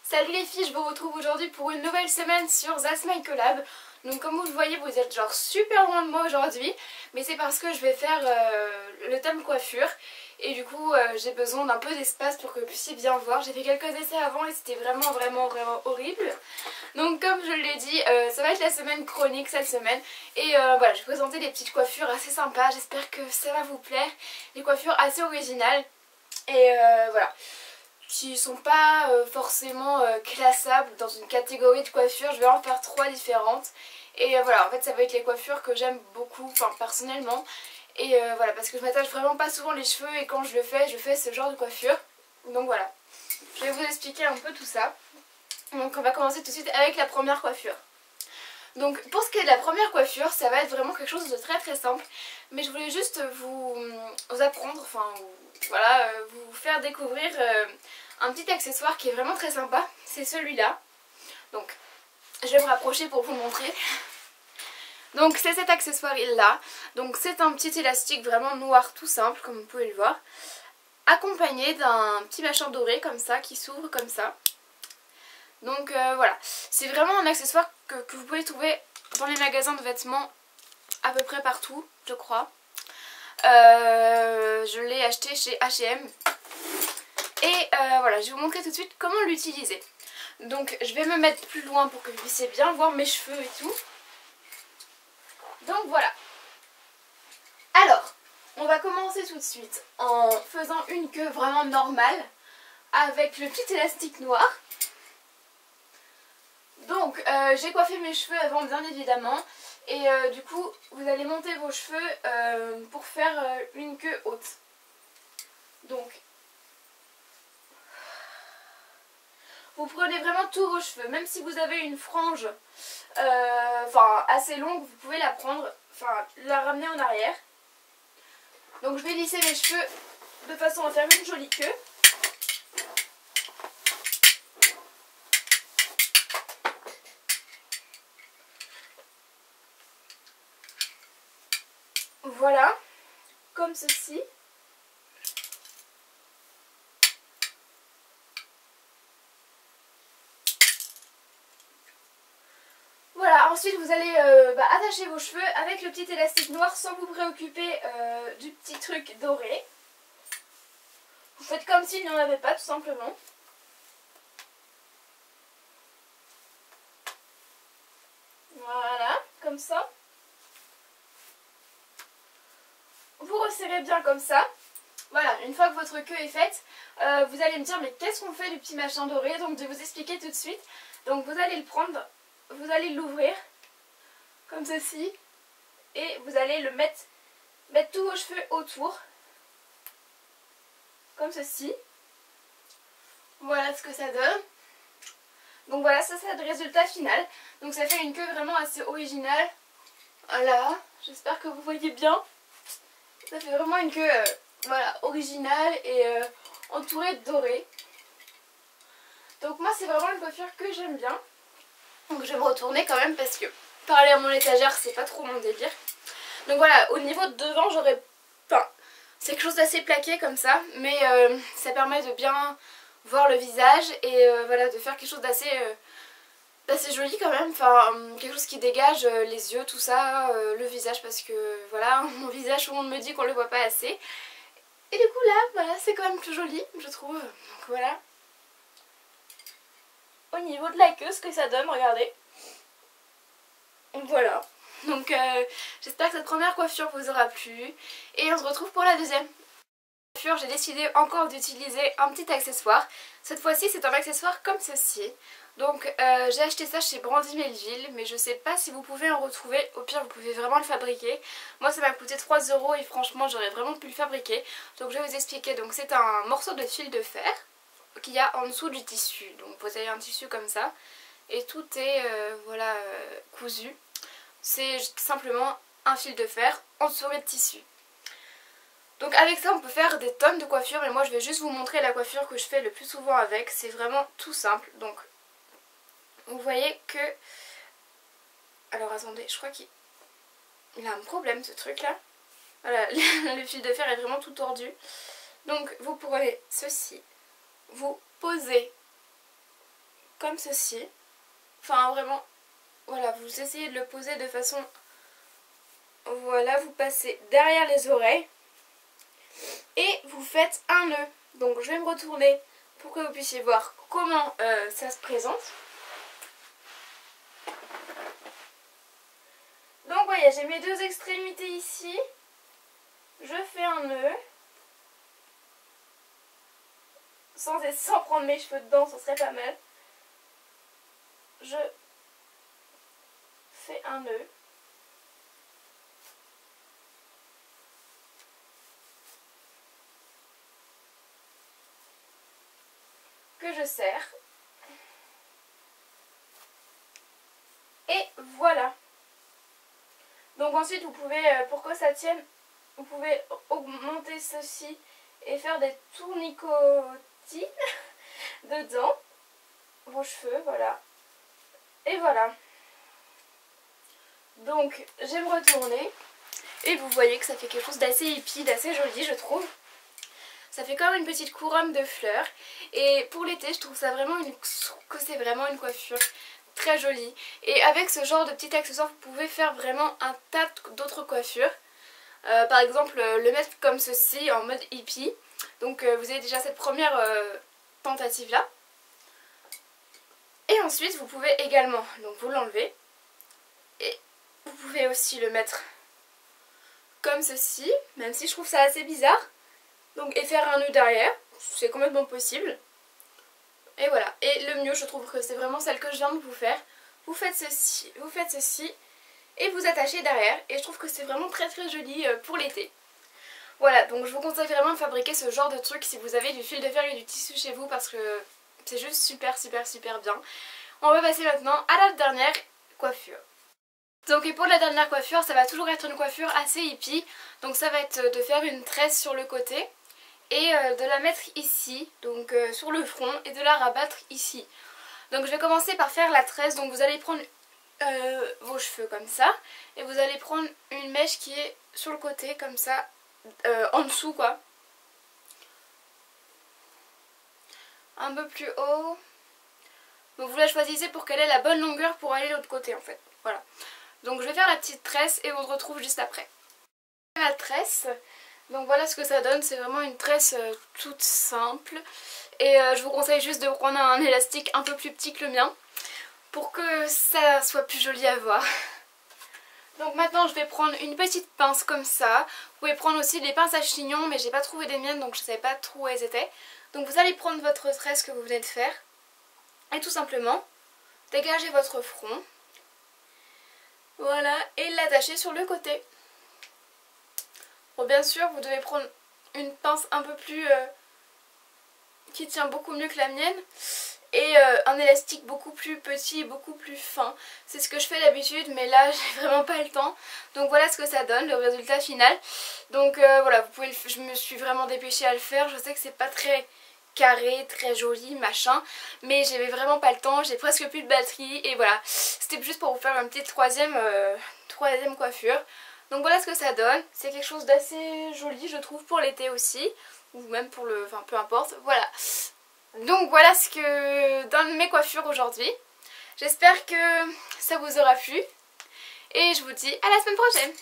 Salut les filles, je vous retrouve aujourd'hui pour une nouvelle semaine sur That's My Collab. Donc comme vous le voyez, vous êtes genre super loin de moi aujourd'hui, mais c'est parce que je vais faire le thème coiffure. Et du coup j'ai besoin d'un peu d'espace pour que vous puissiez bien voir. J'ai fait quelques essais avant et c'était vraiment horrible. Donc comme je l'ai dit, ça va être la semaine chronique cette semaine. Et voilà, je vais présenter des petites coiffures assez sympas, j'espère que ça va vous plaire. Des coiffures assez originales. Et voilà, qui sont pas forcément classables dans une catégorie de coiffure. Je vais en faire 3 différentes. Et voilà, en fait ça va être les coiffures que j'aime beaucoup, enfin personnellement. Et voilà, parce que je m'attache vraiment pas souvent les cheveux et quand je fais ce genre de coiffure. Donc voilà, je vais vous expliquer un peu tout ça. Donc on va commencer tout de suite avec la première coiffure. Donc pour ce qui est de la première coiffure, ça va être vraiment quelque chose de très simple. Mais je voulais juste vous apprendre, enfin voilà, vous faire découvrir un petit accessoire qui est vraiment très sympa. C'est celui-là. Donc je vais me rapprocher pour vous le montrer. Donc c'est cet accessoire là. Donc c'est un petit élastique vraiment noir tout simple comme vous pouvez le voir. Accompagné d'un petit machin doré comme ça qui s'ouvre comme ça. Donc voilà, c'est vraiment un accessoire que vous pouvez trouver dans les magasins de vêtements à peu près partout, je crois. Je l'ai acheté chez H&M. Et voilà, je vais vous montrer tout de suite comment l'utiliser. Donc je vais me mettre plus loin pour que vous puissiez bien voir mes cheveux et tout. Donc voilà. Alors, on va commencer tout de suite en faisant une queue vraiment normale avec le petit élastique noir. Donc j'ai coiffé mes cheveux avant bien évidemment. Et du coup vous allez monter vos cheveux pour faire une queue haute. Donc vous prenez vraiment tous vos cheveux, même si vous avez une frange assez longue, vous pouvez la prendre, la ramener en arrière. Donc je vais lisser mes cheveux de façon à faire une jolie queue. Voilà, comme ceci. Voilà, ensuite vous allez attacher vos cheveux avec le petit élastique noir sans vous préoccuper du petit truc doré. Vous faites comme s'il n'y en avait pas tout simplement. Voilà, comme ça. Vous resserrez bien comme ça. Voilà, une fois que votre queue est faite, vous allez me dire mais qu'est-ce qu'on fait du petit machin doré? Donc je vais vous expliquer tout de suite. Donc vous allez le prendre, vous allez l'ouvrir comme ceci et vous allez le mettre tous vos cheveux autour comme ceci. Voilà ce que ça donne. Donc voilà, ça c'est le résultat final. Donc ça fait une queue vraiment assez originale. Voilà, j'espère que vous voyez bien. Ça fait vraiment une queue voilà, originale et entourée de doré. Donc moi c'est vraiment une coiffure que j'aime bien. Donc je vais me retourner quand même parce que parler à mon étagère c'est pas trop mon délire. Donc voilà, au niveau de devant j'aurais... c'est quelque chose d'assez plaqué comme ça. Mais ça permet de bien voir le visage et voilà, de faire quelque chose d'assez joli quand même. Quelque chose qui dégage les yeux, tout ça, le visage parce que voilà, mon visage tout le monde me dit qu'on le voit pas assez. Et du coup là, voilà, c'est quand même plus joli je trouve. Donc voilà. Au niveau de la queue, ce que ça donne, regardez. Voilà. Donc j'espère que cette première coiffure vous aura plu. Et on se retrouve pour la deuxième coiffure. J'ai décidé encore d'utiliser un petit accessoire. Cette fois-ci c'est un accessoire comme ceci. Donc j'ai acheté ça chez Brandy Melville, mais je sais pas si vous pouvez en retrouver. Au pire vous pouvez vraiment le fabriquer. Moi ça m'a coûté 3 € et franchement j'aurais vraiment pu le fabriquer. Donc je vais vous expliquer. Donc c'est un morceau de fil de fer qu'il y a en dessous du tissu. Donc vous avez un tissu comme ça et tout est voilà, cousu. C'est simplement un fil de fer entouré de tissu. Donc avec ça on peut faire des tonnes de coiffures, mais moi je vais juste vous montrer la coiffure que je fais le plus souvent avec. C'est vraiment tout simple. Donc vous voyez que... Alors attendez, je crois qu'il a un problème ce truc là. Voilà, le fil de fer est vraiment tout tordu. Donc vous prenez ceci, vous posez comme ceci. Enfin vraiment, voilà, vous essayez de le poser de façon... Voilà, vous passez derrière les oreilles et vous faites un nœud. Donc je vais me retourner pour que vous puissiez voir comment ça se présente. Donc voyez, j'ai mes deux extrémités ici. Je fais un nœud. Sans prendre mes cheveux dedans, ce serait pas mal. Je fais un nœud. Que je serre. Et voilà. Donc ensuite vous pouvez, pour que ça tienne, vous pouvez augmenter ceci et faire des tournicotines dedans. Vos cheveux, voilà. Et voilà. Donc je vais me retourner. Et vous voyez que ça fait quelque chose d'assez hippie, d'assez joli je trouve. Ça fait comme une petite couronne de fleurs. Et pour l'été je trouve ça vraiment que c'est vraiment une coiffure très jolie. Et avec ce genre de petit accessoire vous pouvez faire vraiment un tas d'autres coiffures. Par exemple le mettre comme ceci en mode hippie. Donc vous avez déjà cette première tentative là. Et ensuite vous pouvez également, donc vous l'enlevez. Et vous pouvez aussi le mettre comme ceci, même si je trouve ça assez bizarre. Donc, et faire un nœud derrière, c'est complètement possible. Et voilà, et le mieux je trouve que c'est vraiment celle que je viens de vous faire. Vous faites ceci et vous attachez derrière. Et je trouve que c'est vraiment très très joli pour l'été. Voilà, donc je vous conseille vraiment de fabriquer ce genre de truc si vous avez du fil de fer et du tissu chez vous parce que c'est juste super super super bien. On va passer maintenant à la dernière coiffure. Donc et pour la dernière coiffure, ça va toujours être une coiffure assez hippie. Donc ça va être de faire une tresse sur le côté et de la mettre ici, donc sur le front, et de la rabattre ici. Donc je vais commencer par faire la tresse. Donc vous allez prendre vos cheveux comme ça et vous allez prendre une mèche qui est sur le côté comme ça, en dessous quoi. Un peu plus haut. Donc vous la choisissez pour qu'elle ait la bonne longueur pour aller de l'autre côté en fait. Voilà. Donc je vais faire la petite tresse et on se retrouve juste après. La tresse, donc voilà ce que ça donne, c'est vraiment une tresse toute simple. Et je vous conseille juste de prendre un élastique un peu plus petit que le mien pour que ça soit plus joli à voir. Donc maintenant je vais prendre une petite pince comme ça. Vous pouvez prendre aussi des pinces à chignon mais j'ai pas trouvé des miennes donc je savais pas trop où elles étaient. Donc vous allez prendre votre tresse que vous venez de faire et tout simplement dégager votre front. Voilà, et l'attacher sur le côté. Bon, bien sûr, vous devez prendre une pince un peu plus... qui tient beaucoup mieux que la mienne. Et un élastique beaucoup plus petit et beaucoup plus fin. C'est ce que je fais d'habitude, mais là, j'ai vraiment pas le temps. Donc voilà ce que ça donne, le résultat final. Donc voilà, vous pouvez je me suis vraiment dépêchée à le faire. Je sais que c'est pas très carré, très joli, machin, mais j'avais vraiment pas le temps, j'ai presque plus de batterie et voilà, c'était juste pour vous faire une petite troisième coiffure. Donc voilà ce que ça donne, c'est quelque chose d'assez joli je trouve pour l'été aussi, ou même pour le, enfin peu importe, voilà. Donc voilà ce que donnent mes coiffures aujourd'hui, j'espère que ça vous aura plu et je vous dis à la semaine prochaine.